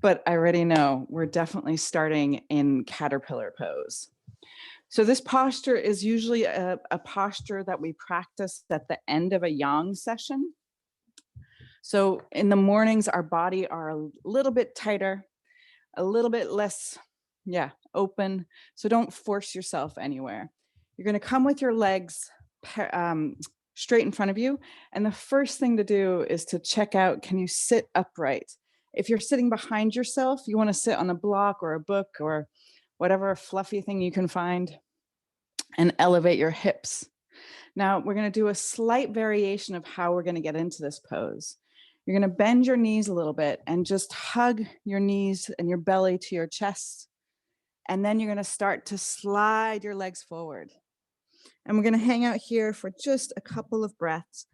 but I already know we're definitely starting in caterpillar pose. So this posture is usually a posture that we practice at the end of a yang session. So in the mornings, our body are a little bit tighter, a little bit less, open. So don't force yourself anywhere. You're gonna come with your legs straight in front of you. And the first thing to do is to check out, can you sit upright? If you're sitting behind yourself, you wanna sit on a block or a book or whatever fluffy thing you can find, and elevate your hips. Now we're gonna do a slight variation of how we're gonna get into this pose. You're gonna bend your knees a little bit and just hug your knees and your belly to your chest. And then you're gonna start to slide your legs forward. And we're gonna hang out here for just a couple of breaths.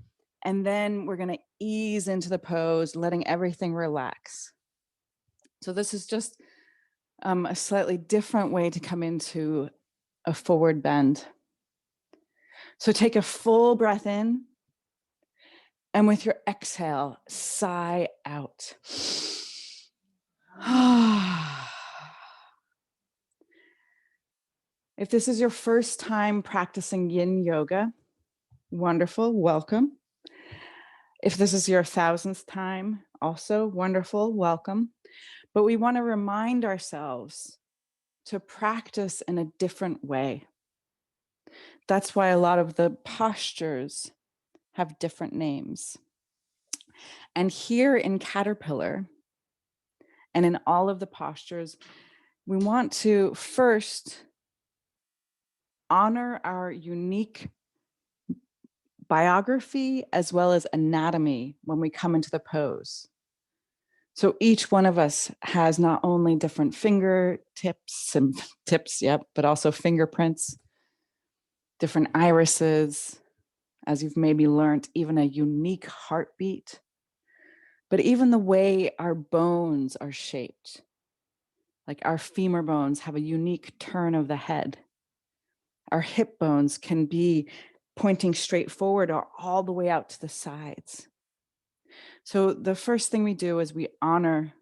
And then we're gonna ease into the pose, letting everything relax. So this is just a slightly different way to come into a forward bend. So take a full breath in, and with your exhale, sigh out. If this is your first time practicing yin yoga, wonderful, welcome. If this is your 1000th time, also wonderful, welcome. But we want to remind ourselves to practice in a different way. That's why a lot of the postures have different names. And here in Caterpillar, and in all of the postures, we want to first honor our unique biography as well as anatomy when we come into the pose. So each one of us has not only different fingertips and tips, but also fingerprints, different irises, as you've maybe learned, even a unique heartbeat, but even the way our bones are shaped. Like our femur bones have a unique turn of the head. Our hip bones can be pointing straight forward or all the way out to the sides. So the first thing we do is we honor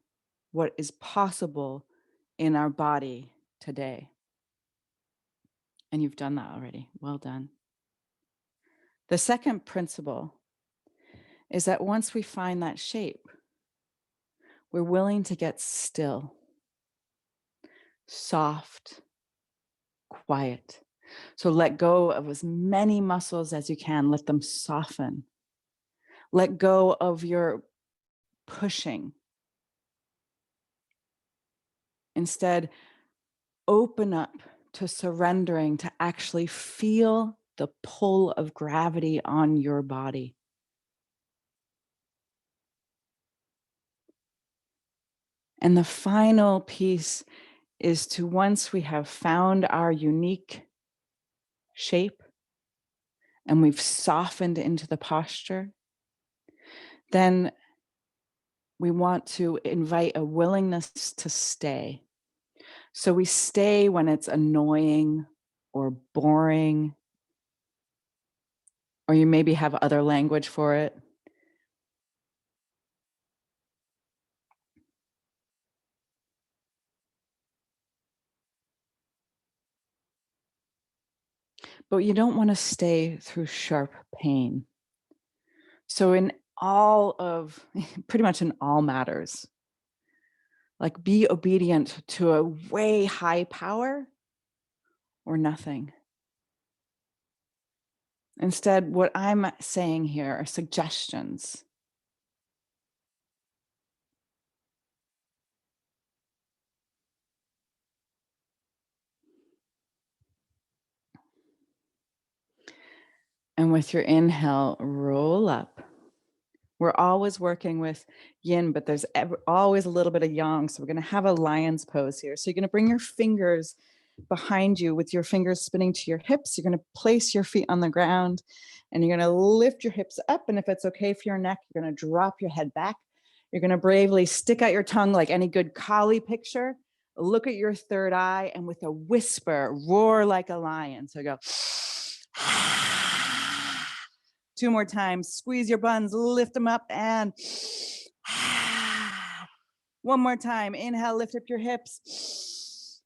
what is possible in our body today. And you've done that already. Well done. The second principle is that once we find that shape, we're willing to get still, soft, quiet. So let go of as many muscles as you can. Let them soften. Let go of your pushing. Instead, open up to surrendering to actually feel the pull of gravity on your body. And the final piece is to, once we have found our unique shape and we've softened into the posture, then we want to invite a willingness to stay. So we stay when it's annoying or boring, or you maybe have other language for it. But you don't want to stay through sharp pain. So in pretty much in all matters, like be obedient to a way high power or nothing. Instead, what I'm saying here are suggestions. And with your inhale, roll up. We're always working with yin, but there's always a little bit of yang. So we're going to have a lion's pose here. So you're going to bring your fingers behind you with your fingers spinning to your hips. You're going to place your feet on the ground and you're going to lift your hips up. And if it's okay for your neck, you're going to drop your head back. You're going to bravely stick out your tongue like any good Kali picture. Look at your third eye and with a whisper, roar like a lion. So go. 2 more times, squeeze your buns, lift them up and One more time. Inhale, lift up your hips.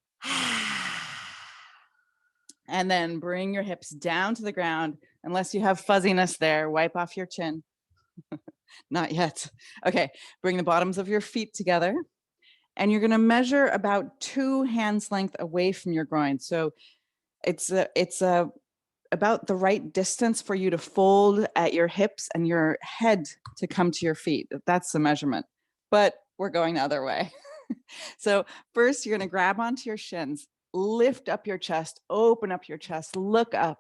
And then bring your hips down to the ground. Unless you have fuzziness there, wipe off your chin. Not yet. Okay, bring the bottoms of your feet together. And you're going to measure about 2 hands length away from your groin. So it's about the right distance for you to fold at your hips and your head to come to your feet. That's the measurement, but we're going the other way. So first you're going to grab onto your shins, lift up your chest, open up your chest, look up.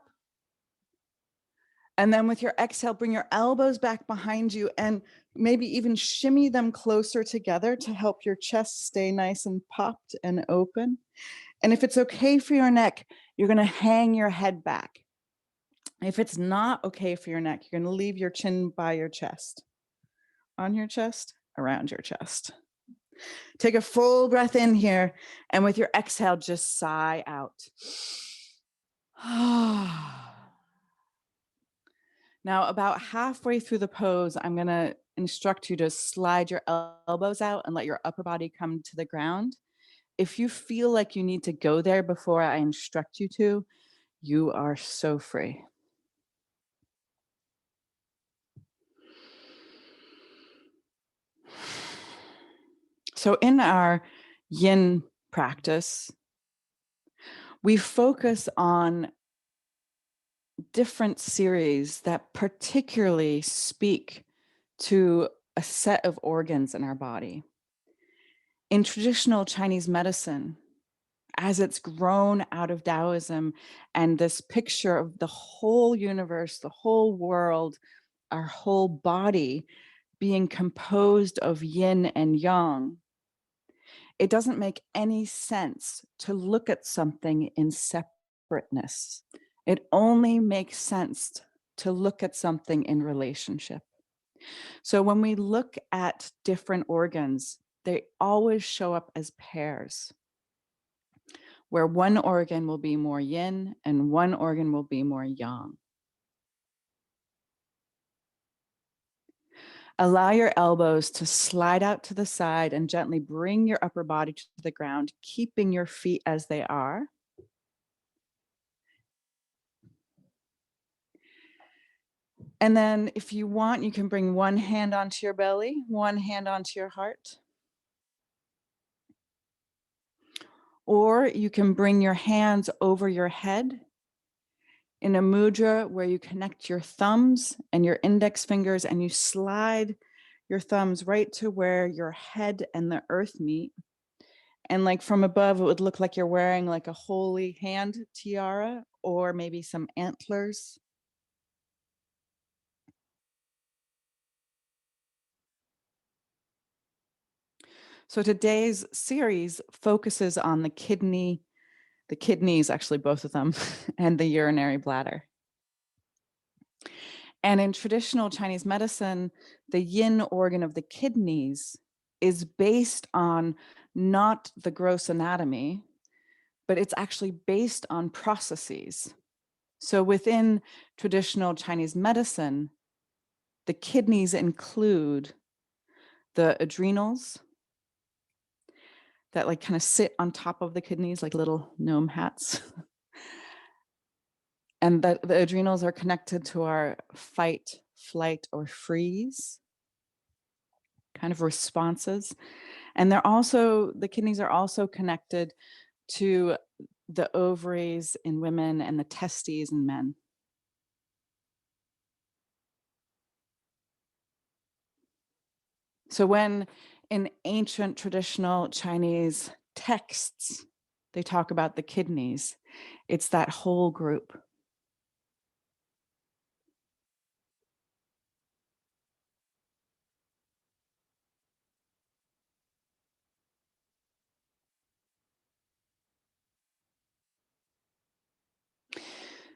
And then with your exhale, bring your elbows back behind you and maybe even shimmy them closer together to help your chest stay nice and popped and open. And if it's okay for your neck, you're going to hang your head back. If it's not okay for your neck, you're going to leave your chin by your chest, on your chest, around your chest. Take a full breath in here, and with your exhale, just sigh out. Now, about halfway through the pose, I'm going to instruct you to slide your elbows out and let your upper body come to the ground. If you feel like you need to go there before I instruct you to, you are so free. So in our yin practice, we focus on different series that particularly speak to a set of organs in our body. In traditional Chinese medicine, as it's grown out of Taoism and this picture of the whole universe, the whole world, our whole body being composed of yin and yang, it doesn't make any sense to look at something in separateness. It only makes sense to look at something in relationship. So when we look at different organs, they always show up as pairs, where one organ will be more yin and one organ will be more yang. Allow your elbows to slide out to the side and gently bring your upper body to the ground, keeping your feet as they are. And then if you want, you can bring one hand onto your belly, one hand onto your heart. Or you can bring your hands over your head in a mudra where you connect your thumbs and your index fingers and you slide your thumbs right to where your head and the earth meet. And like from above, it would look like you're wearing like a holy hand tiara or maybe some antlers. So today's series focuses on the kidneys, actually both of them, and the urinary bladder. And in traditional Chinese medicine, the yin organ of the kidneys is based on not the gross anatomy, but it's actually based on processes. So within traditional Chinese medicine, the kidneys include the adrenals that like kind of sit on top of the kidneys like little gnome hats. And the adrenals are connected to our fight, flight, or freeze kind of responses. And the kidneys are also connected to the ovaries in women and the testes in men. So when in ancient traditional Chinese texts, they talk about the kidneys, it's that whole group.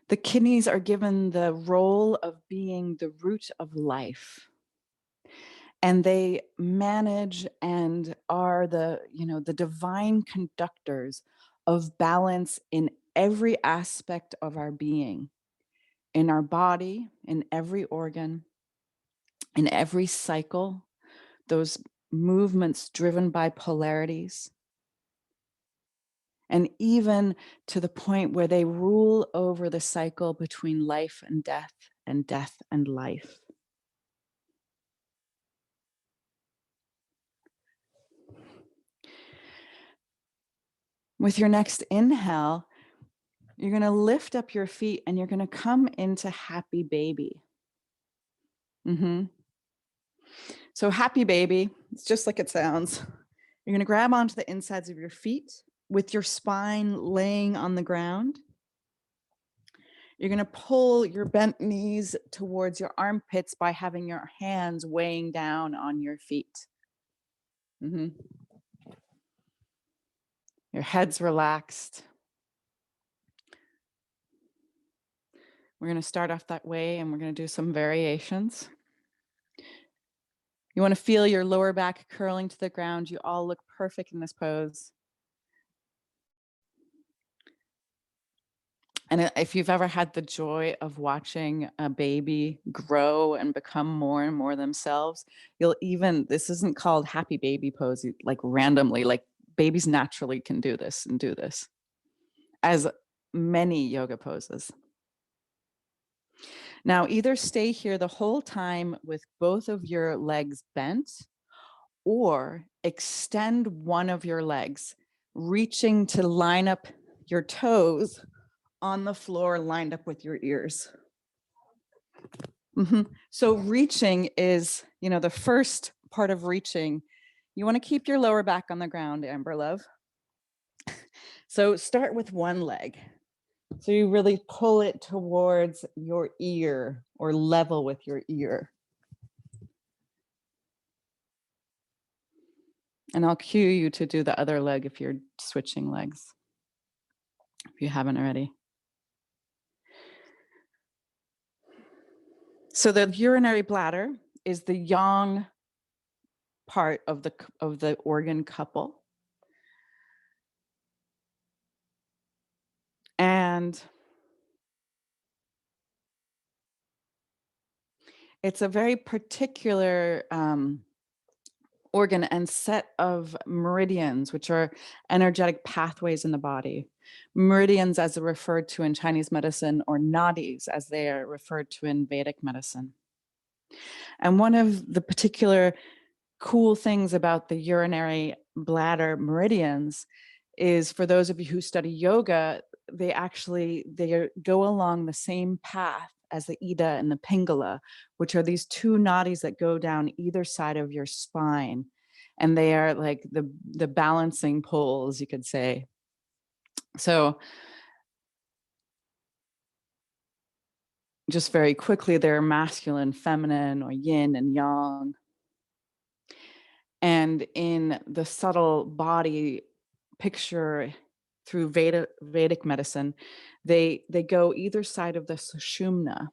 The kidneys are given the role of being the root of life. And they manage and are the divine conductors of balance in every aspect of our being, in our body, in every organ, in every cycle. Those movements driven by polarities, and even to the point where they rule over the cycle between life and death and life. With your next inhale, you're going to lift up your feet and you're going to come into happy baby. So happy baby, it's just like it sounds. You're going to grab onto the insides of your feet with your spine laying on the ground. You're going to pull your bent knees towards your armpits by having your hands weighing down on your feet. Your head's relaxed. We're going to start off that way and we're going to do some variations. You want to feel your lower back curling to the ground. You all look perfect in this pose. And if you've ever had the joy of watching a baby grow and become more and more themselves, you'll even, this isn't called happy baby pose, like randomly, like babies naturally can do this and do this, as many yoga poses. Now, either stay here the whole time with both of your legs bent, or extend one of your legs, reaching to line up your toes on the floor lined up with your ears. So reaching is, the first part of reaching. You want to keep your lower back on the ground, Amber Love. So start with one leg. So you really pull it towards your ear or level with your ear. And I'll cue you to do the other leg if you're switching legs, if you haven't already. So the urinary bladder is the yang part of the organ couple. And it's a very particular organ and set of meridians, which are energetic pathways in the body. Meridians as they're referred to in Chinese medicine, or nadis as they are referred to in Vedic medicine. And one of the particular cool things about the urinary bladder meridians is, for those of you who study yoga, they go along the same path as the Ida and the Pingala, which are these two nadis that go down either side of your spine. And they are like the balancing poles, you could say. So just very quickly, they're masculine, feminine, or yin and yang. And in the subtle body picture through Vedic medicine, they go either side of the sushumna.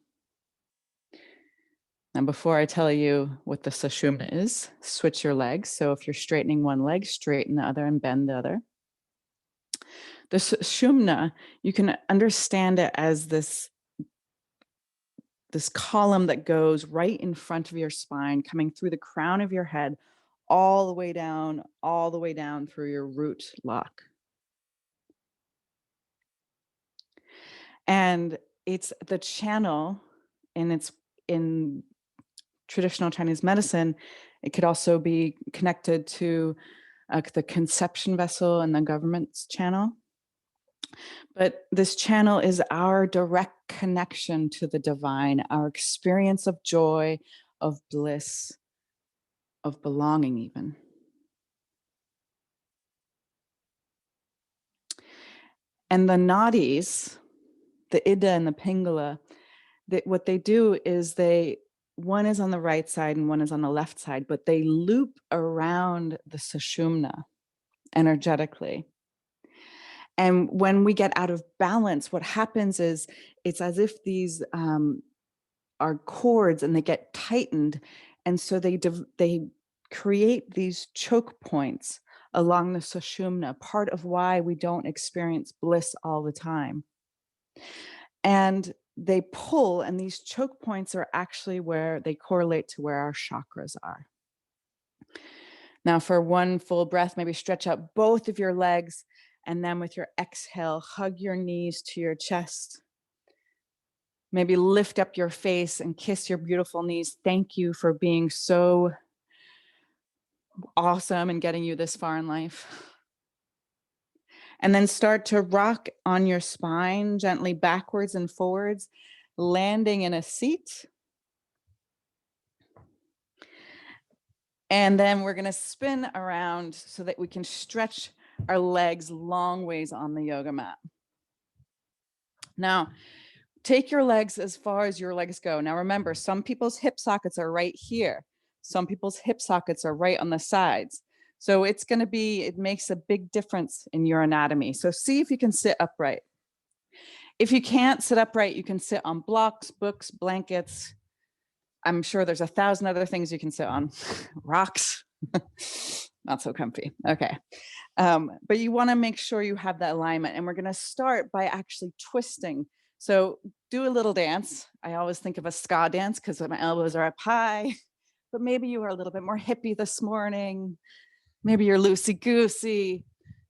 And before I tell you what the sushumna is, switch your legs. So if you're straightening one leg, straighten the other and bend the other. The sushumna, you can understand it as this column that goes right in front of your spine, coming through the crown of your head, all the way down through your root lock. And it's the channel, and it's in traditional Chinese medicine. It could also be connected to the conception vessel and the government's channel. But this channel is our direct connection to the divine, our experience of joy, of bliss, of belonging even. And the nadis, the Ida and the Pingala, what they do is one is on the right side and one is on the left side, but they loop around the sushumna energetically. And when we get out of balance, what happens is it's as if these are cords and they get tightened. And so they create these choke points along the sushumna, part of why we don't experience bliss all the time. And they pull, and these choke points are actually where they correlate to where our chakras are. Now for one full breath, maybe stretch out both of your legs, and then with your exhale, hug your knees to your chest. Maybe lift up your face and kiss your beautiful knees. Thank you for being so awesome and getting you this far in life. And then start to rock on your spine gently backwards and forwards, landing in a seat. And then we're going to spin around so that we can stretch our legs long ways on the yoga mat. Now, take your legs as far as your legs go. Now, remember, some people's hip sockets are right here. Some people's hip sockets are right on the sides. So it's going to be, it makes a big difference in your anatomy. So see if you can sit upright. If you can't sit upright, you can sit on blocks, books, blankets. I'm sure there's 1,000 other things you can sit on. Rocks, not so comfy. Okay. But you want to make sure you have that alignment. And we're going to start by actually twisting. So do a little dance. I always think of a ska dance because my elbows are up high, but maybe you are a little bit more hippie this morning. Maybe you're loosey-goosey.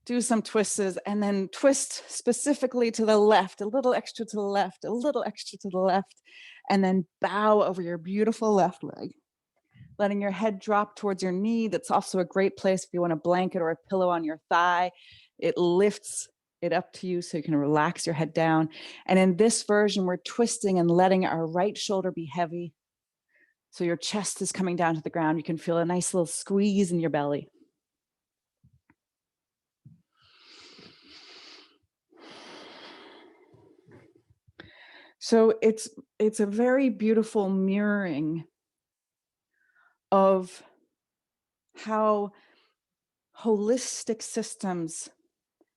Do some twists and then twist specifically to the left, a little extra to the left, a little extra to the left, and then bow over your beautiful left leg, letting your head drop towards your knee. That's also a great place if you want a blanket or a pillow on your thigh. It lifts it up to you so you can relax your head down. And in this version, we're twisting and letting our right shoulder be heavy. So your chest is coming down to the ground. You can feel a nice little squeeze in your belly. So it's a very beautiful mirroring of how holistic systems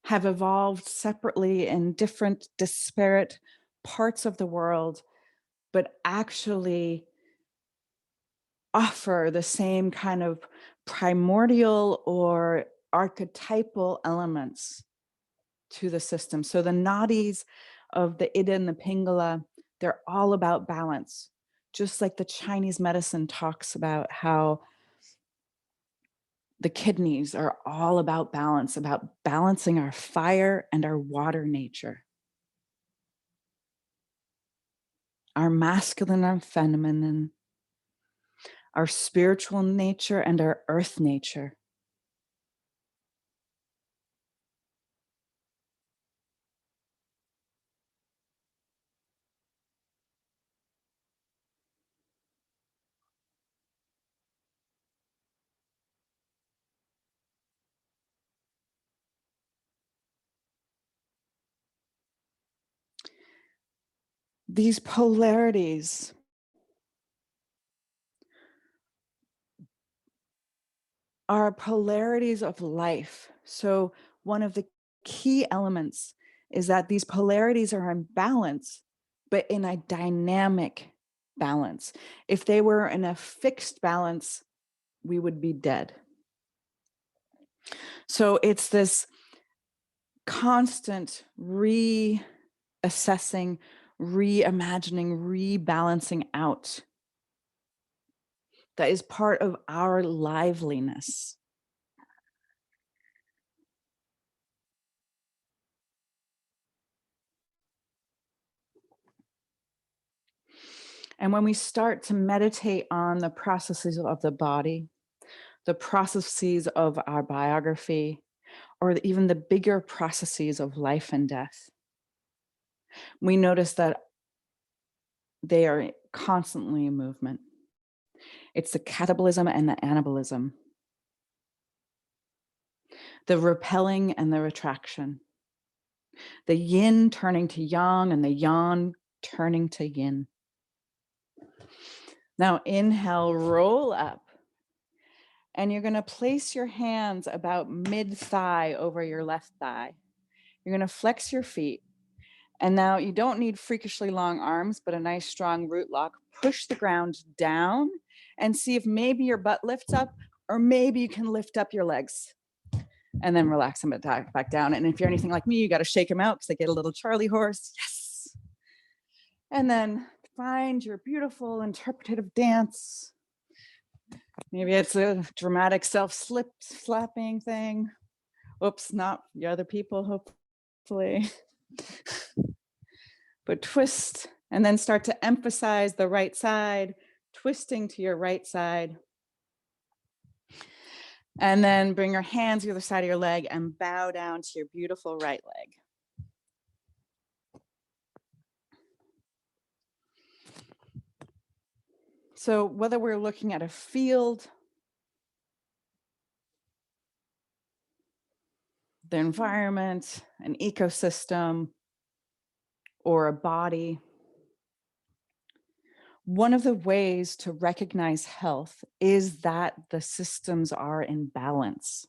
have evolved separately in different disparate parts of the world, but actually offer the same kind of primordial or archetypal elements to the system. So the nadis of the Ida and the Pingala, they're all about balance. Just like the Chinese medicine talks about how the kidneys are all about balance, about balancing our fire and our water nature. Our masculine and feminine, our spiritual nature and our earth nature. These polarities are polarities of life. So one of the key elements is that these polarities are in balance, but in a dynamic balance. If they were in a fixed balance, we would be dead. So it's this constant reassessing, reimagining, rebalancing out that is part of our liveliness. And when we start to meditate on the processes of the body, the processes of our biography, or even the bigger processes of life and death, we notice that they are constantly in movement. It's the catabolism and the anabolism, the repelling and the retraction, the yin turning to yang and the yang turning to yin. Now inhale, roll up. And you're going to place your hands about mid-thigh over your left thigh. You're going to flex your feet. And now you don't need freakishly long arms, but a nice strong root lock. Push the ground down and see if maybe your butt lifts up, or maybe you can lift up your legs and then relax them back down. And if you're anything like me, you got to shake them out because they get a little Charlie horse. Yes. And then find your beautiful interpretive dance. Maybe it's a dramatic self-slip slapping thing. Oops, not the other people, hopefully. But twist and then start to emphasize the right side, twisting to your right side. And then bring your hands to the other side of your leg and bow down to your beautiful right leg. So whether we're looking at a field, the environment, an ecosystem, or a body, one of the ways to recognize health is that the systems are in balance.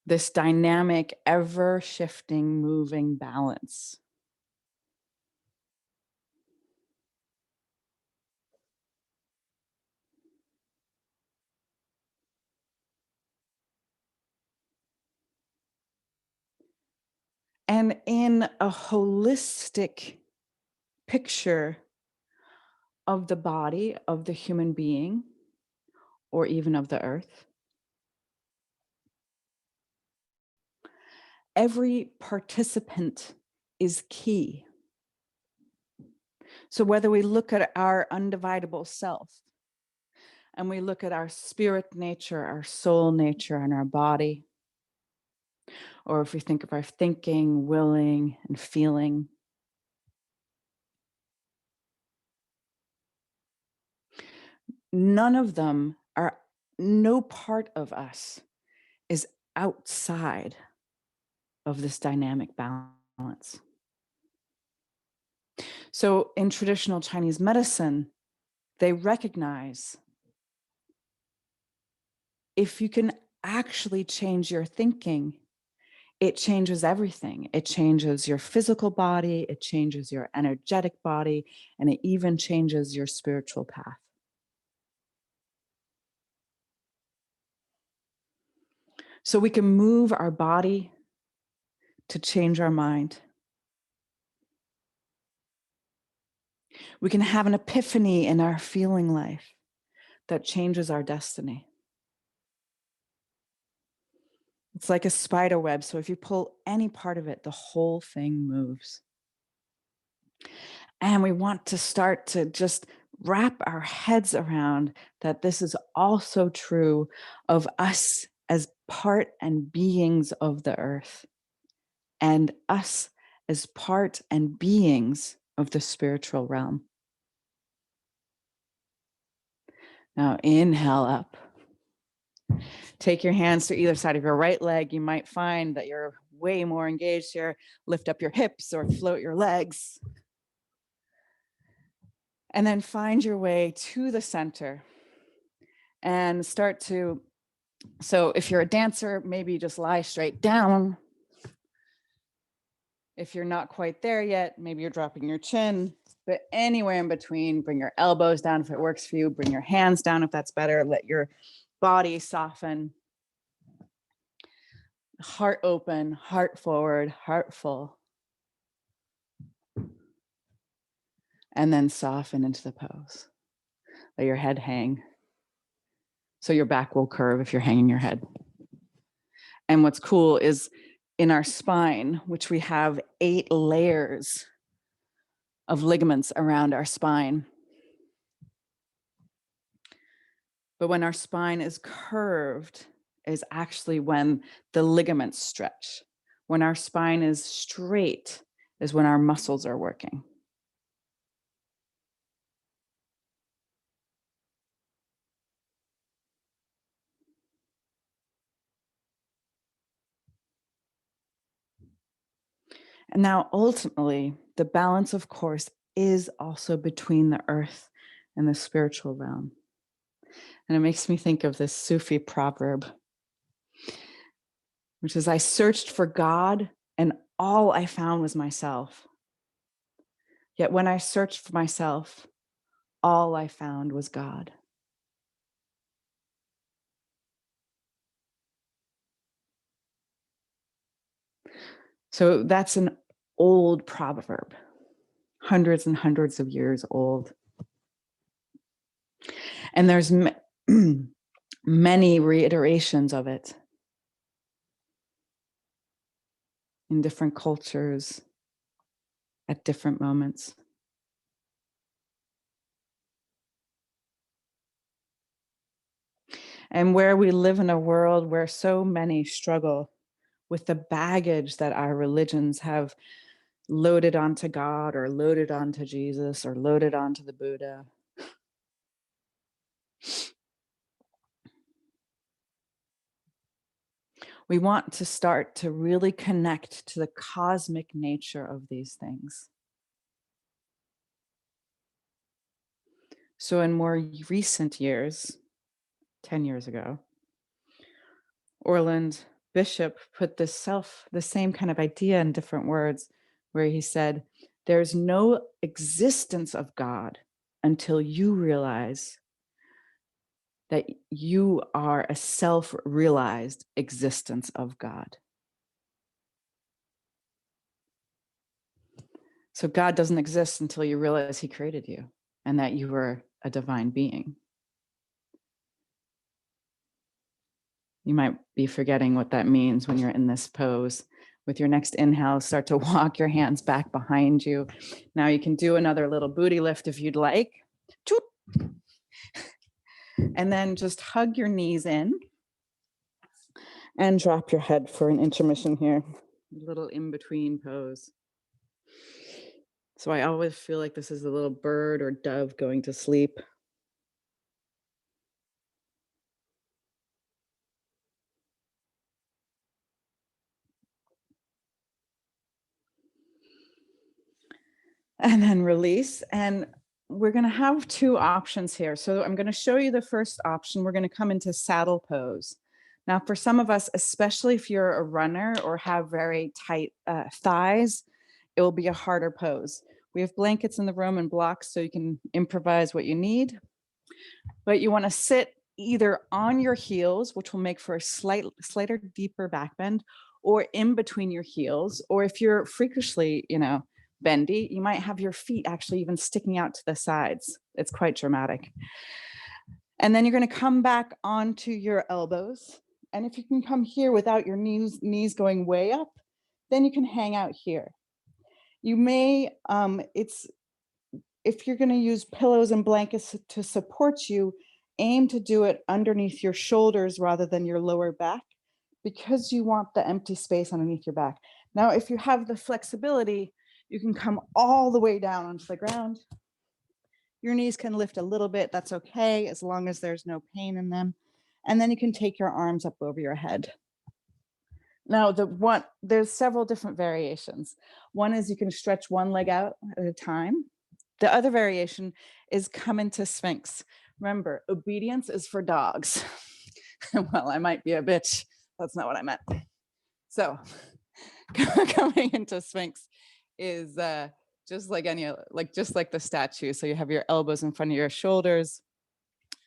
This dynamic, ever shifting, moving balance. And in a holistic picture of the body of the human being, or even of the earth, every participant is key. So whether we look at our undividable self, and we look at our spirit nature, our soul nature, and our body, or if we think of our thinking, willing, and feeling, none of them are, no part of us is outside of this dynamic balance. So in traditional Chinese medicine, they recognize if you can actually change your thinking, it changes everything. It changes your physical body, it changes your energetic body, and it even changes your spiritual path. So we can move our body to change our mind. We can have an epiphany in our feeling life that changes our destiny. It's like a spider web. So if you pull any part of it, the whole thing moves. And we want to start to just wrap our heads around that this is also true of us as part and beings of the earth, and us as part and beings of the spiritual realm. Now inhale up. Take your hands to either side of your right leg. You might find that you're way more engaged here. Lift up your hips or float your legs. And then find your way to the center and start to, so if you're a dancer, maybe just lie straight down. If you're not quite there yet, maybe you're dropping your chin, but anywhere in between, bring your elbows down if it works for you, bring your hands down if that's better, let your body soften. Heart open, heart forward, heart full. And then soften into the pose. Let your head hang. So your back will curve if you're hanging your head. And what's cool is in our spine, which we have 8 layers of ligaments around our spine. But when our spine is curved is actually when the ligaments stretch. When our spine is straight is when our muscles are working. And now ultimately, the balance, of course, is also between the earth and the spiritual realm. And it makes me think of this Sufi proverb, which is, I searched for God and all I found was myself. Yet when I searched for myself, all I found was God. So that's an old proverb, hundreds and hundreds of years old. And there's many reiterations of it in different cultures at different moments. And where we live in a world where so many struggle with the baggage that our religions have loaded onto God or loaded onto Jesus or loaded onto the Buddha. We want to start to really connect to the cosmic nature of these things. So in more recent years, 10 years ago, Orland Bishop put the same kind of idea in different words, where he said, there's no existence of God until you realize that you are a self-realized existence of God. So God doesn't exist until you realize he created you and that you were a divine being. You might be forgetting what that means when you're in this pose. With your next inhale, start to walk your hands back behind you. Now you can do another little booty lift if you'd like. And then just hug your knees in and drop your head for an intermission here. A little in-between pose. So I always feel like this is a little bird or dove going to sleep. And then release. And we're going to have two options here. So I'm going to show you the first option. We're going to come into saddle pose. Now, for some of us, especially if you're a runner or have very tight thighs, it will be a harder pose. We have blankets in the room and blocks so you can improvise what you need. But you want to sit either on your heels, which will make for a slighter, deeper back bend, or in between your heels. Or if you're freakishly, bendy, you might have your feet actually even sticking out to the sides. It's quite dramatic. And then you're going to come back onto your elbows. And if you can come here without your knees going way up, then you can hang out here. You may, if you're going to use pillows and blankets to support you, aim to do it underneath your shoulders rather than your lower back, because you want the empty space underneath your back. Now, if you have the flexibility, you can come all the way down onto the ground. Your knees can lift a little bit. That's okay, as long as there's no pain in them. And then you can take your arms up over your head. Now, there's several different variations. One is you can stretch one leg out at a time. The other variation is come into Sphinx. Remember, obedience is for dogs. Well, I might be a bitch. That's not what I meant. So coming into Sphinx is just like the statue. So you have your elbows in front of your shoulders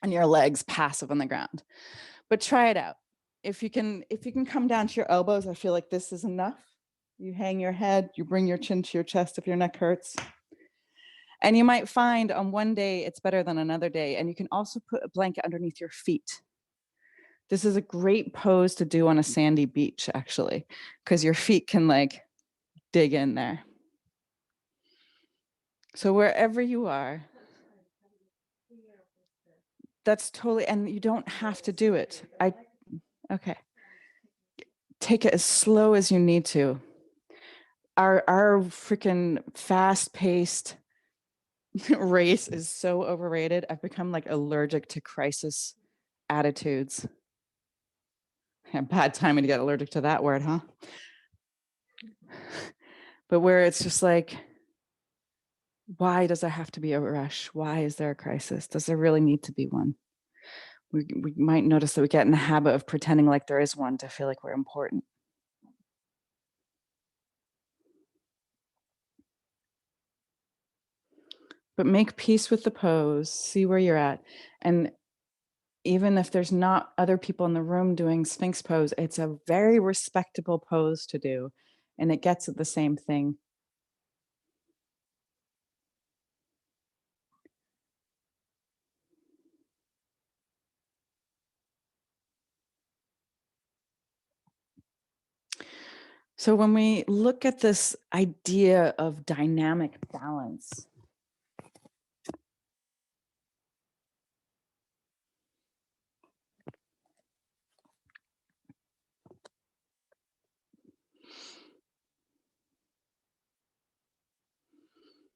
and your legs passive on the ground. But try it out. If you can come down to your elbows, I feel like this is enough. You hang your head, you bring your chin to your chest if your neck hurts. And you might find on one day it's better than another day. And you can also put a blanket underneath your feet. This is a great pose to do on a sandy beach, actually, because your feet can like dig in there. So wherever you are, that's totally, and you don't have to do it. Okay. Take it as slow as you need to. Our freaking fast-paced race is so overrated. I've become like allergic to crisis attitudes. Yeah, bad timing to get allergic to that word, huh? But where it's just like, why does there have to be a rush? Why is there a crisis? Does there really need to be one? We might notice that we get in the habit of pretending like there is one to feel like we're important. But make peace with the pose, see where you're at. And even if there's not other people in the room doing Sphinx pose, it's a very respectable pose to do. And it gets at the same thing. So when we look at this idea of dynamic balance,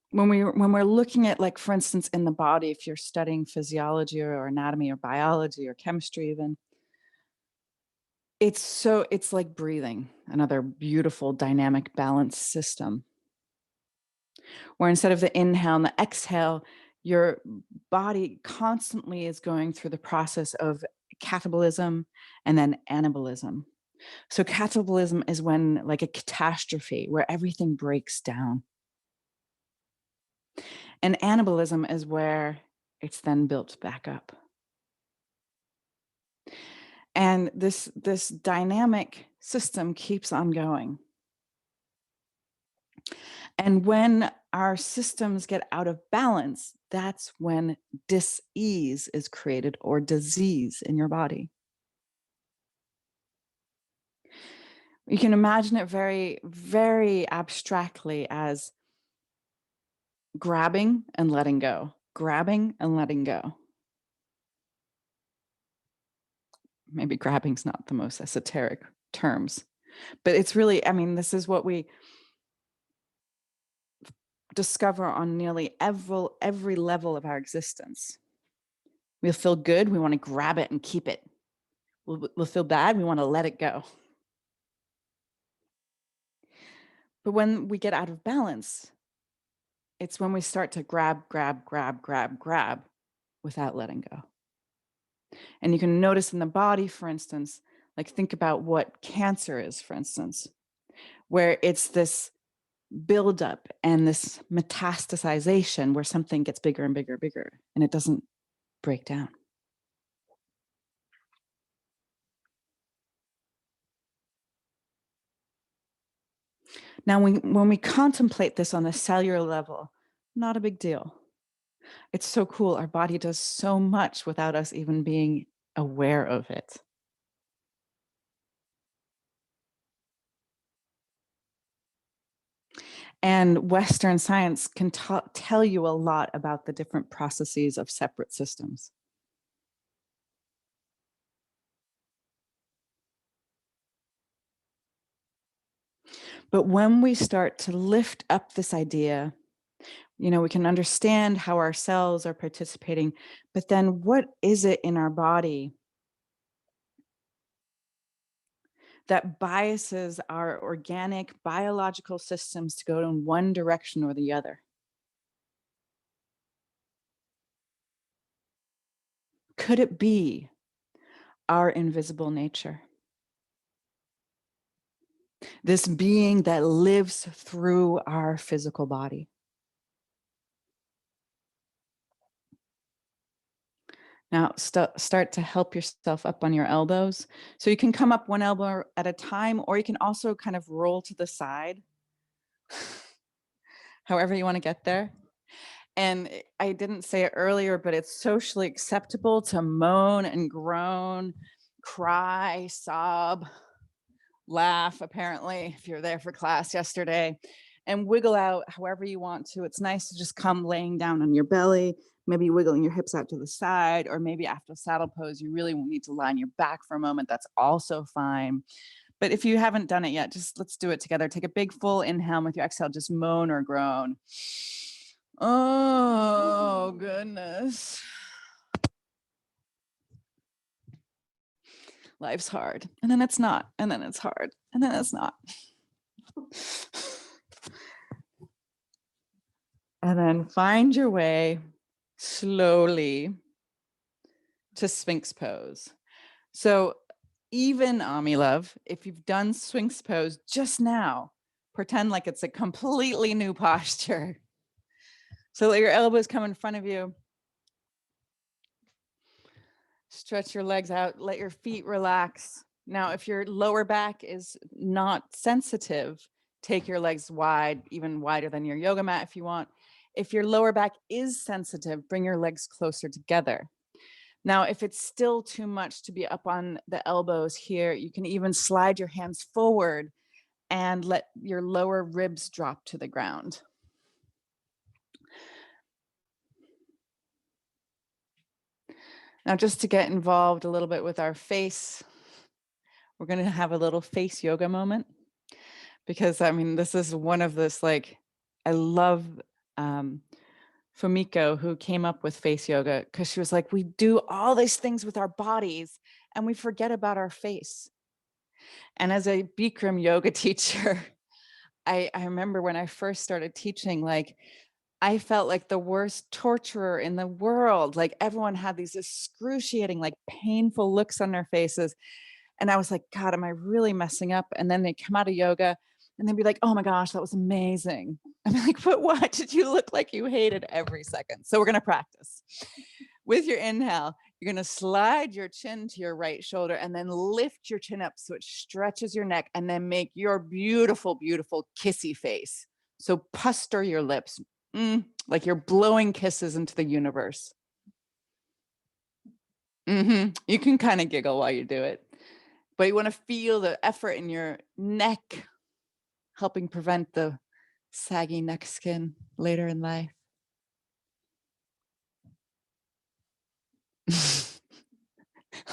when we're looking at, like, for instance, in the body, if you're studying physiology or anatomy or biology or chemistry even, it's like breathing, another beautiful dynamic balance system, where instead of the inhale and the exhale, your body constantly is going through the process of catabolism and then anabolism. So catabolism is when, like, a catastrophe where everything breaks down. And anabolism is where it's then built back up. And this dynamic system keeps on going. And when our systems get out of balance, that's when dis-ease is created, or disease in your body. You can imagine it very, very abstractly as grabbing and letting go, grabbing and letting go. Maybe grabbing's not the most esoteric terms, but it's really, I mean, this is what we discover on nearly every level of our existence. We'll feel good, we want to grab it and keep it. We'll feel bad, we want to let it go. But when we get out of balance, it's when we start to grab without letting go. And you can notice in the body, for instance, like, think about what cancer is, for instance, where it's this buildup and this metastasization where something gets bigger and bigger and bigger, and it doesn't break down. Now, when we contemplate this on a cellular level, not a big deal. It's so cool. Our body does so much without us even being aware of it. And Western science can tell you a lot about the different processes of separate systems. But when we start to lift up this idea, we can understand how our cells are participating, but then what is it in our body that biases our organic biological systems to go in one direction or the other? Could it be our invisible nature? This being that lives through our physical body. Now, start to help yourself up on your elbows. So you can come up one elbow at a time, or you can also kind of roll to the side, however you want to get there. And I didn't say it earlier, but it's socially acceptable to moan and groan, cry, sob, laugh, apparently, if you're there for class yesterday, and wiggle out however you want to. It's nice to just come laying down on your belly, maybe wiggling your hips out to the side, or maybe after saddle pose, you really need to lie on your back for a moment. That's also fine. But if you haven't done it yet, just let's do it together. Take a big full inhale, with your exhale, just moan or groan. Oh, goodness. Life's hard. And then it's not. And then it's hard. And then it's not. And then find your way slowly to Sphinx pose. So even, Ami Love, if you've done Sphinx pose just now, pretend like it's a completely new posture. So let your elbows come in front of you. Stretch your legs out, let your feet relax. Now, if your lower back is not sensitive, take your legs wide, even wider than your yoga mat if you want. If your lower back is sensitive, bring your legs closer together. Now, if it's still too much to be up on the elbows here, you can even slide your hands forward and let your lower ribs drop to the ground. Now, just to get involved a little bit with our face, we're going to have a little face yoga moment, because I mean, this is one of this, like, I love Fumiko, who came up with face yoga, because she was like, we do all these things with our bodies and we forget about our face. And as a Bikram yoga teacher, I remember when I first started teaching, like, I felt like the worst torturer in the world. Like, everyone had these excruciating, like, painful looks on their faces. And I was like, God, am I really messing up? And then they come out of yoga and they'd be like, oh my gosh, that was amazing. I'm like, but what? Did you look like you hated every second? So we're going to practice. With your inhale, you're going to slide your chin to your right shoulder and then lift your chin up so it stretches your neck, and then make your beautiful, beautiful kissy face. So puster your lips, like you're blowing kisses into the universe. You can kind of giggle while you do it, but you want to feel the effort in your neck, helping prevent the saggy neck skin later in life.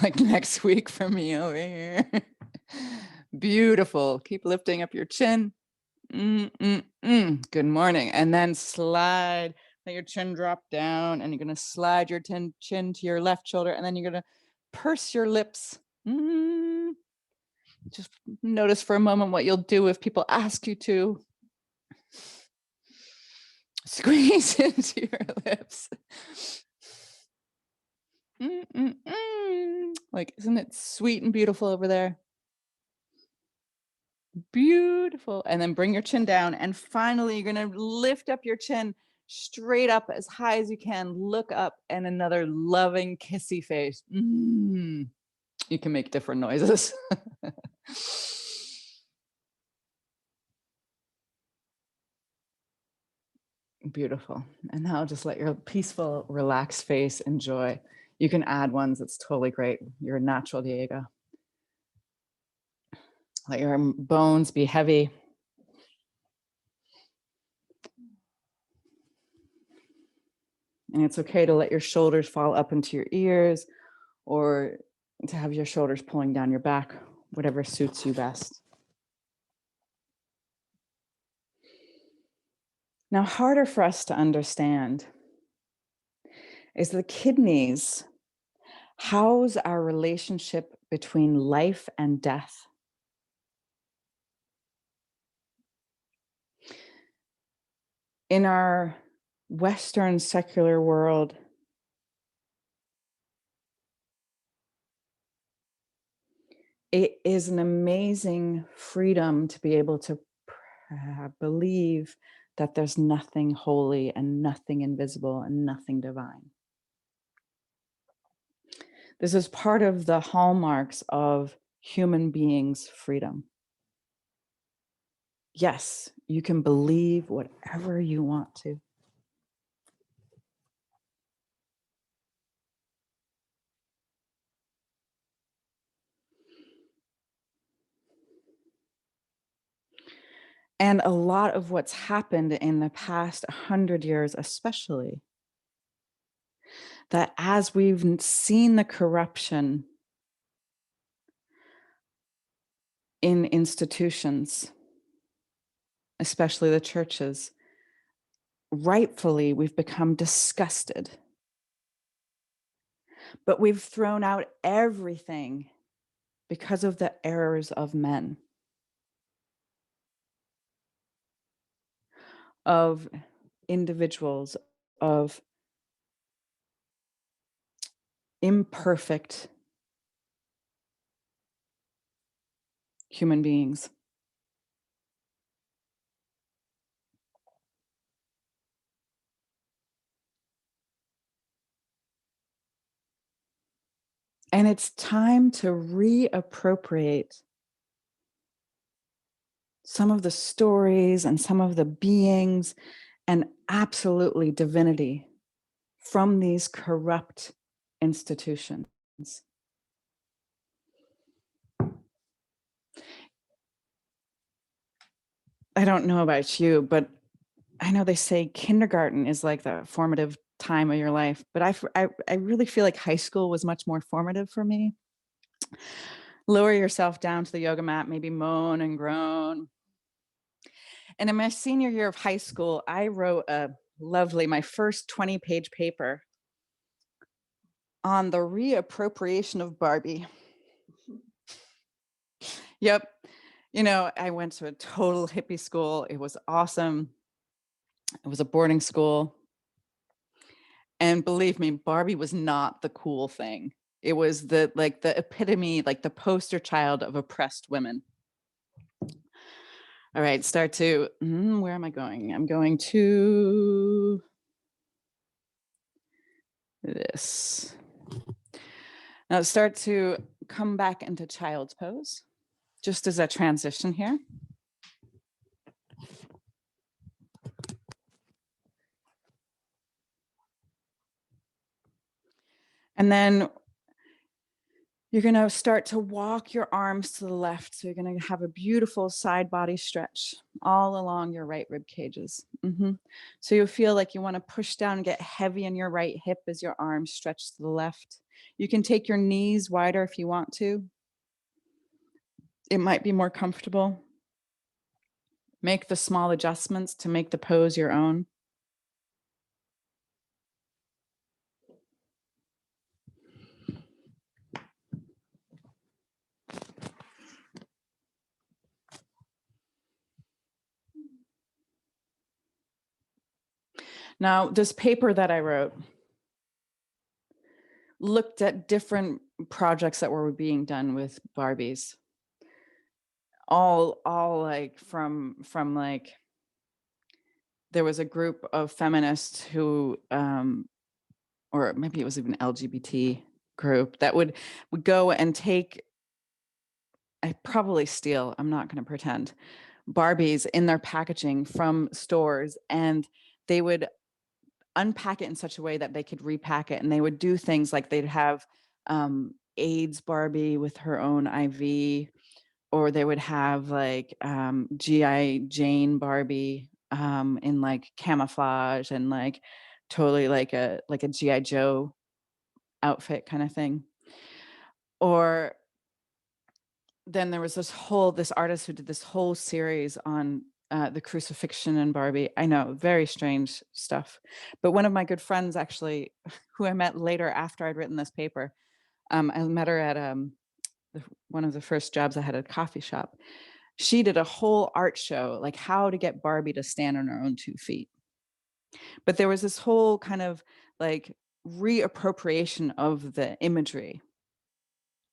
Like next week for me over here. Beautiful. Keep lifting up your chin. Good morning. And then slide, let your chin drop down, and you're going to slide your chin to your left shoulder, and then you're going to purse your lips. Just notice for a moment what you'll do if people ask you to. Squeeze into your lips. Like, isn't it sweet and beautiful over there? Beautiful. And then bring your chin down. And finally, you're going to lift up your chin straight up as high as you can. Look up, and another loving kissy face. You can make different noises. Beautiful. And now just let your peaceful, relaxed face enjoy. You can add ones. It's totally great. You're a natural, Diego. Let your bones be heavy. And it's okay to let your shoulders fall up into your ears, or to have your shoulders pulling down your back, whatever suits you best. Now, harder for us to understand is the kidneys house our relationship between life and death. In our Western secular world, it is an amazing freedom to be able to believe that there's nothing holy and nothing invisible and nothing divine. This is part of the hallmarks of human beings' freedom. Yes, you can believe whatever you want to. And a lot of what's happened in the past 100 years, especially, that as we've seen the corruption in institutions, especially the churches, rightfully, we've become disgusted. But we've thrown out everything because of the errors of men, of individuals, of imperfect human beings. And it's time to reappropriate some of the stories and some of the beings and absolutely divinity from these corrupt institutions. I don't know about you, but I know they say kindergarten is like the formative time of your life, but I really feel like high school was much more formative for me. Lower yourself down to the yoga mat, maybe moan and groan. And in my senior year of high school, I wrote my first 20-page paper on the reappropriation of Barbie. Yep. You know, I went to a total hippie school. It was awesome. It was a boarding school. And believe me, Barbie was not the cool thing. It was the epitome, like the poster child of oppressed women. All right, start to, where am I going? I'm going to this. Now start to come back into child's pose, just as a transition here. And then you're going to start to walk your arms to the left. So you're going to have a beautiful side body stretch all along your right rib cages. So you'll feel like you want to push down and get heavy in your right hip as your arms stretch to the left. You can take your knees wider if you want to. It might be more comfortable. Make the small adjustments to make the pose your own. Now, this paper that I wrote looked at different projects that were being done with Barbies. All like from like, there was a group of feminists who, or maybe it was even LGBT group that would go and take, I probably steal, I'm not going to pretend, Barbies in their packaging from stores, and they would unpack it in such a way that they could repack it. And they would do things like they'd have AIDS Barbie with her own IV, or they would have like GI Jane Barbie in like camouflage and like totally like a GI Joe outfit kind of thing. Or then there was this artist who did this whole series on the crucifixion in Barbie. I know, very strange stuff. But one of my good friends, actually, who I met later after I'd written this paper, I met her at one of the first jobs I had at a coffee shop. She did a whole art show, like how to get Barbie to stand on her own 2 feet. But there was this whole kind of like reappropriation of the imagery,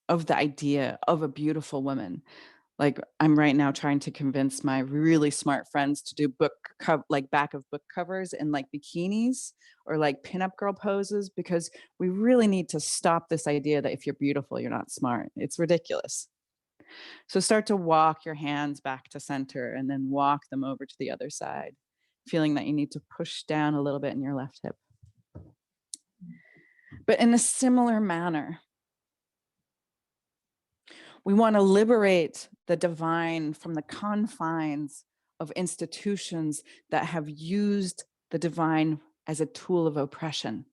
of the idea of a beautiful woman. Like I'm right now trying to convince my really smart friends to do like back of book covers in like bikinis or like pinup girl poses, because we really need to stop this idea that if you're beautiful, you're not smart. It's ridiculous. So start to walk your hands back to center and then walk them over to the other side, feeling that you need to push down a little bit in your left hip. But in a similar manner, we want to liberate the divine from the confines of institutions that have used the divine as a tool of oppression.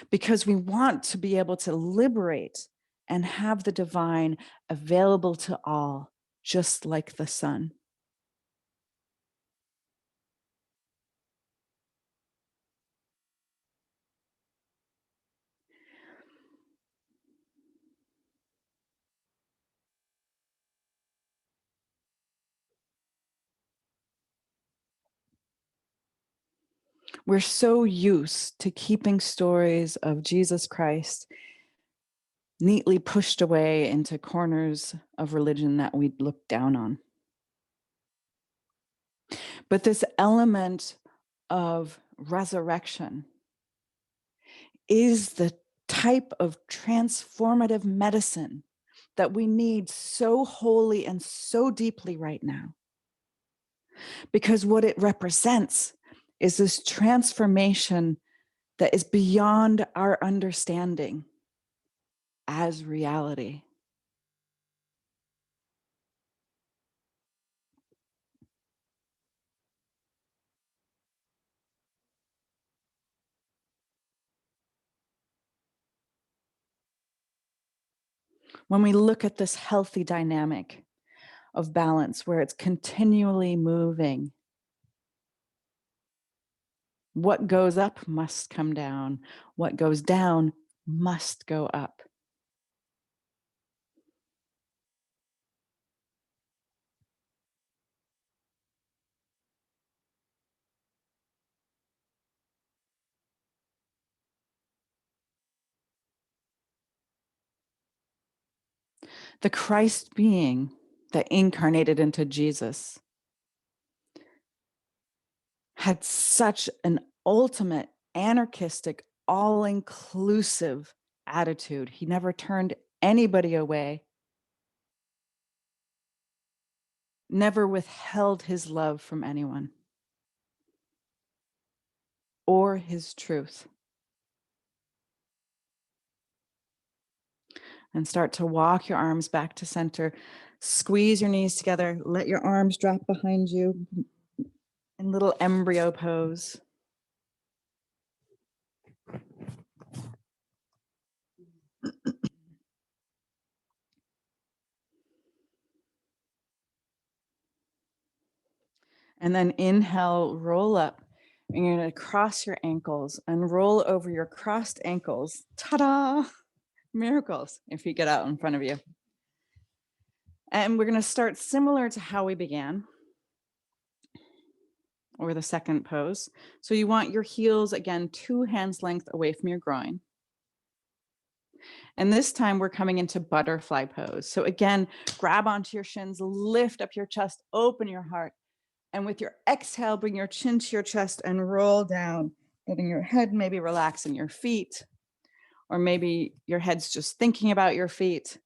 Because we want to be able to liberate and have the divine available to all, just like the sun. We're so used to keeping stories of Jesus Christ neatly pushed away into corners of religion that we look down on. But this element of resurrection is the type of transformative medicine that we need so wholly and so deeply right now. Because what it represents is this transformation that is beyond our understanding as reality. when we look at this healthy dynamic of balance where it's continually moving, what goes up must come down. What goes down must go up. The Christ being that incarnated into Jesus had such an ultimate anarchistic, all-inclusive attitude. He never turned anybody away, never withheld his love from anyone or his truth. And start to walk your arms back to center. Squeeze your knees together. Let your arms drop behind you in little embryo pose. And then inhale, roll up. And you're going to cross your ankles and roll over your crossed ankles. Ta-da! Miracles if you get out in front of you. And we're going to start similar to how we began, or the second pose. So you want your heels, again, 2 hands length away from your groin. And this time we're coming into butterfly pose. So again, grab onto your shins, lift up your chest, open your heart. And with your exhale, bring your chin to your chest and roll down, letting your head maybe relax in your feet, or maybe your head's just thinking about your feet.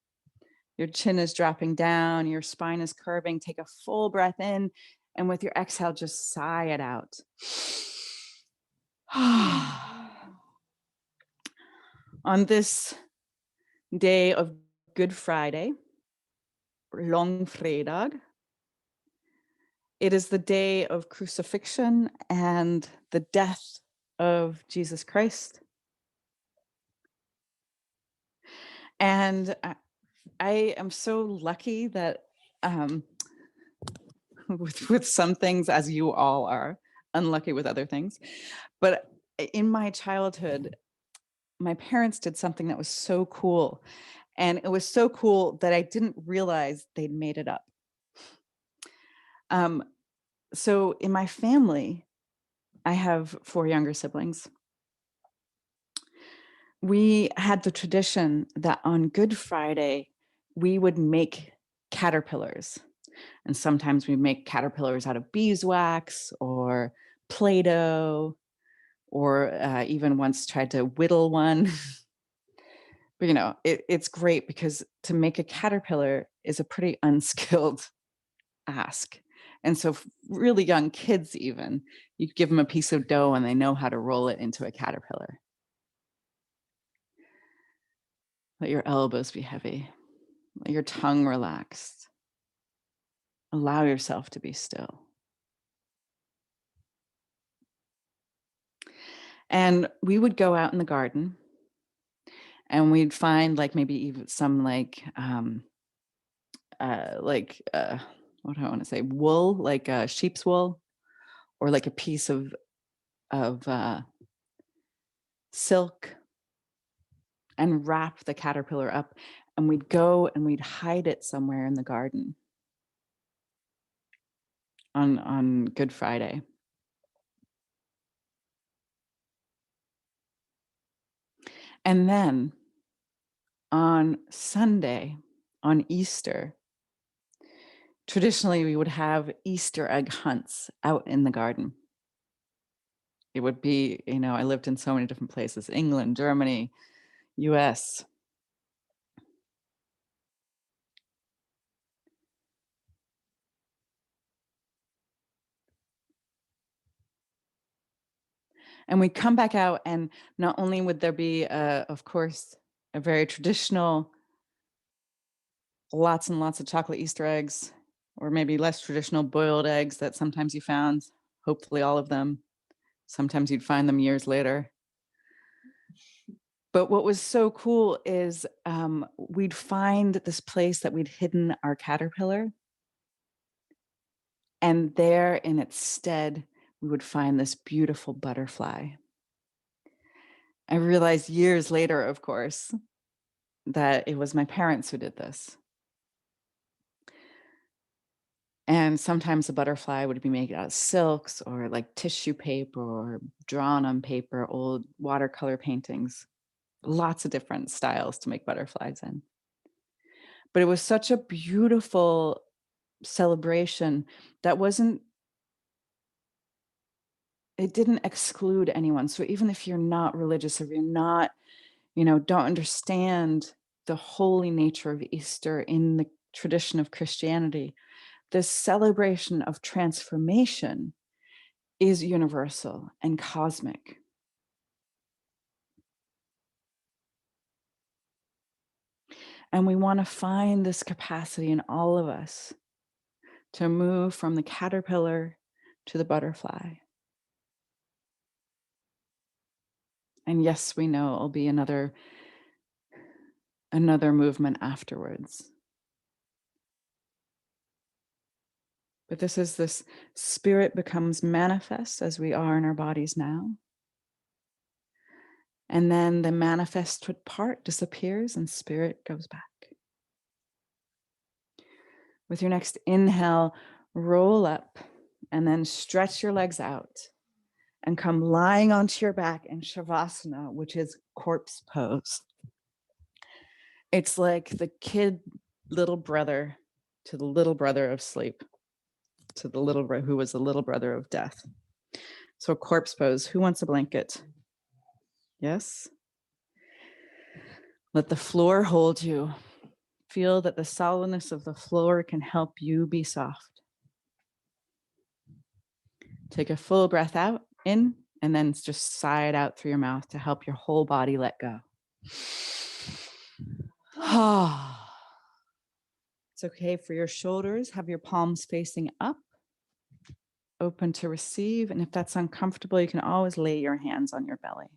Your chin is dropping down, your spine is curving. Take a full breath in, and with your exhale, just sigh it out. On this day of Good Friday, Långfredag, it is the day of crucifixion and the death of Jesus Christ. And I am so lucky that with some things, as you all are, unlucky with other things. But in my childhood, my parents did something that was so cool. And it was so cool that I didn't realize they'd made it up. So in my family, I have 4 younger siblings. We had the tradition that on Good Friday, we would make caterpillars. And sometimes we make caterpillars out of beeswax or Play-Doh, or even once tried to whittle one. But, you know, it's great because to make a caterpillar is a pretty unskilled ask. And so really young kids even, you give them a piece of dough and they know how to roll it into a caterpillar. Let your elbows be heavy. Let your tongue relaxed. Allow yourself to be still. And we would go out in the garden and we'd find like maybe even some like what do I want to say, wool, like sheep's wool, or like a piece of silk, and wrap the caterpillar up, and we'd go and we'd hide it somewhere in the garden on Good Friday. And then on Sunday, on Easter, traditionally we would have Easter egg hunts out in the garden. It would be, you know, I lived in so many different places, England, Germany, US. And we'd come back out, and not only would there be, of course, a very traditional, lots and lots of chocolate Easter eggs, or maybe less traditional boiled eggs that sometimes you found, hopefully all of them. Sometimes you'd find them years later. But what was so cool is we'd find this place that we'd hidden our caterpillar, and there in its stead, we would find this beautiful butterfly. I realized years later, of course, that it was my parents who did this. And sometimes the butterfly would be made out of silks or like tissue paper or drawn on paper, old watercolor paintings, lots of different styles to make butterflies in. But it was such a beautiful celebration that it didn't exclude anyone. So even if you're not religious, if you're not, don't understand the holy nature of Easter in the tradition of Christianity, this celebration of transformation is universal and cosmic. And we want to find this capacity in all of us to move from the caterpillar to the butterfly. And yes, we know it'll be another movement afterwards. But this spirit becomes manifest as we are in our bodies now. And then the manifest part disappears and spirit goes back. With your next inhale, roll up and then stretch your legs out and come lying onto your back in Shavasana, which is corpse pose. It's like the little brother to the little brother of sleep, to the little who was the little brother of death. So corpse pose. Who wants a blanket? Yes. Let the floor hold you. Feel that the solidness of the floor can help you be soft. Take a full breath out, in, and then just sigh it out through your mouth to help your whole body let go. It's okay for your shoulders. Have your palms facing up, open to receive. And if that's uncomfortable, you can always lay your hands on your belly.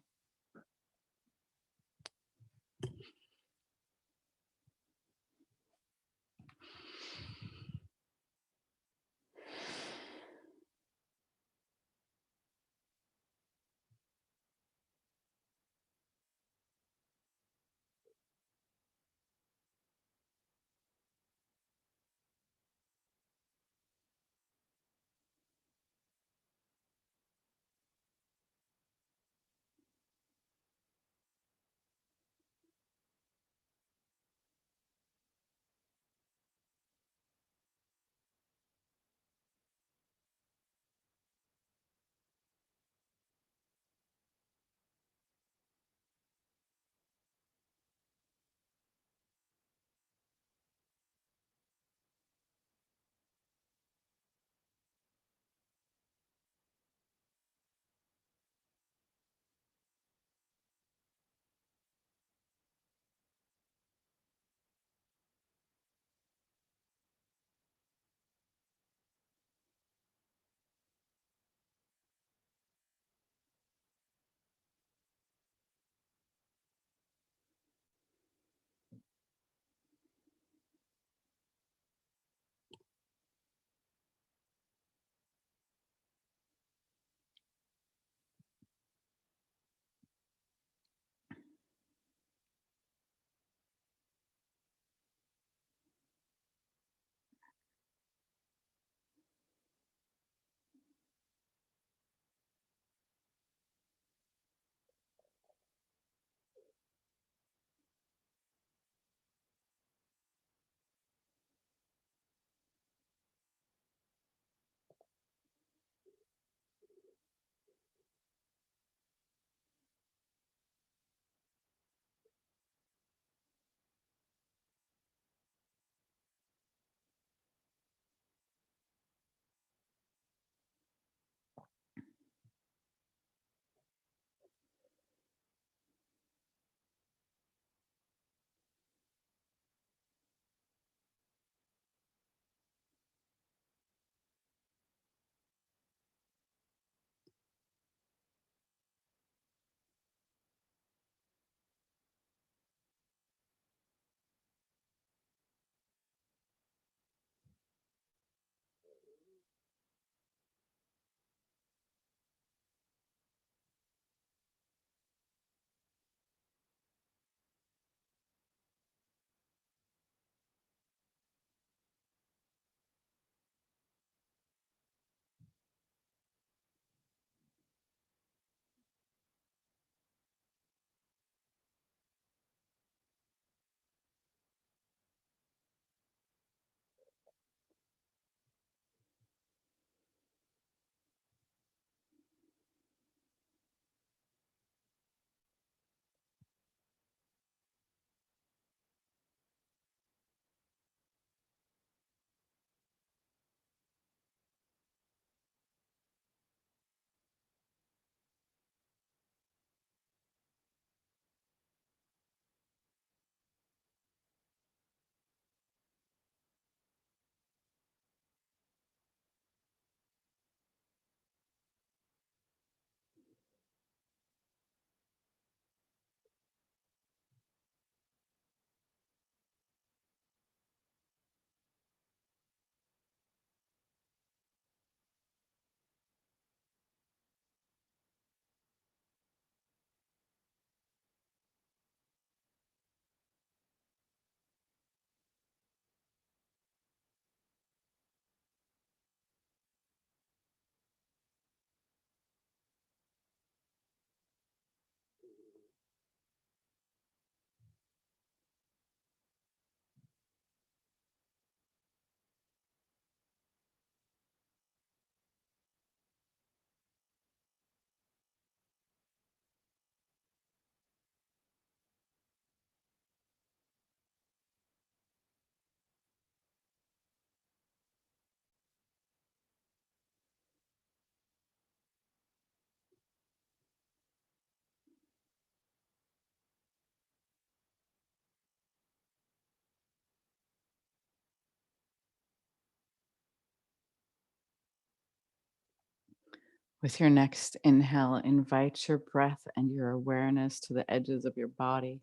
With your next inhale, invite your breath and your awareness to the edges of your body.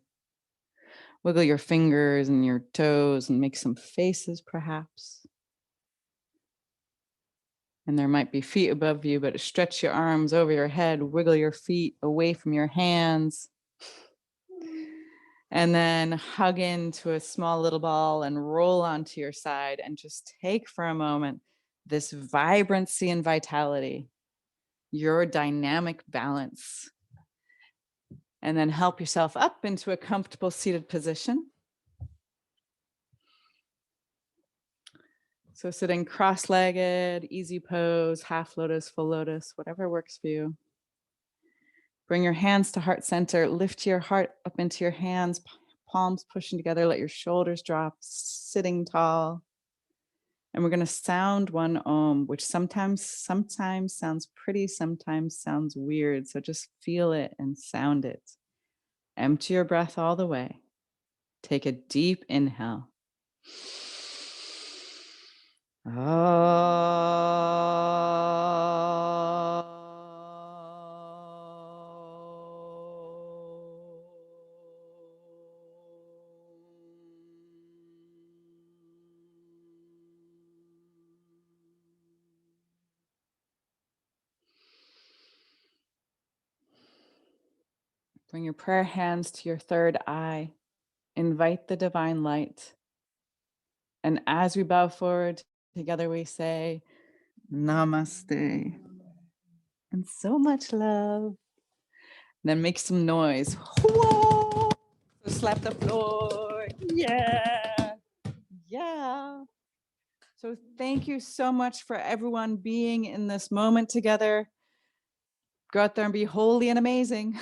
Wiggle your fingers and your toes and make some faces, perhaps. And there might be feet above you, but stretch your arms over your head, wiggle your feet away from your hands. And then hug into a small little ball and roll onto your side and just take for a moment this vibrancy and vitality, your dynamic balance. And then help yourself up into a comfortable seated position. So sitting cross-legged, easy pose, half lotus, full lotus, whatever works for you. Bring your hands to heart center, lift your heart up into your hands, palms pushing together, let your shoulders drop, sitting tall. And we're going to sound one Om, which sometimes sounds pretty, sometimes sounds weird. So just feel it and sound it. Empty your breath all the way. Take a deep inhale. Bring your prayer hands to your third eye. Invite the divine light. And as we bow forward, together we say, Namaste. And so much love. Then make some noise. Whoa! So slap the floor. Yeah. Yeah. So thank you so much for everyone being in this moment together. Go out there and be holy and amazing.